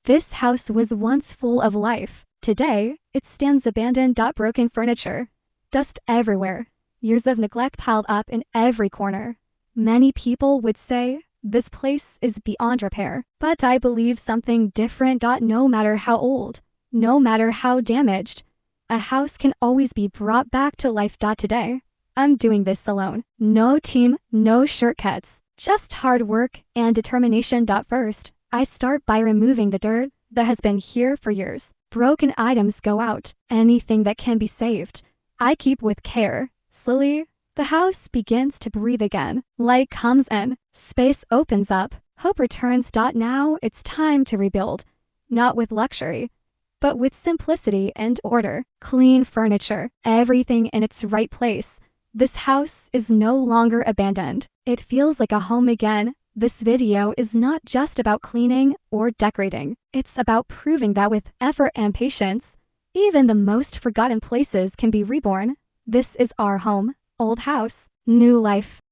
This house was once full of life. Today, it stands abandoned. Broken furniture, dust everywhere, years of neglect piled up in every corner. Many people would say this place is beyond repair, but I believe something different. No matter how old, no matter how damaged, a house can always be brought back to life. Today, I'm doing this alone. No team, no shortcuts, just hard work and determination. First, I start by removing the dirt that has been here for years. Broken items go out. Anything that can be saved, I keep with care. Slowly, the house begins to breathe again. Light comes in, space opens up, hope returns. Now it's time to rebuild, not with luxury, but with simplicity and order. Clean furniture, everything in its right place. This house is no longer abandoned. It feels like a home again. This video is not just about cleaning or decorating. It's about proving that with effort and patience, even the most forgotten places can be reborn. This is our home. Old house, new life.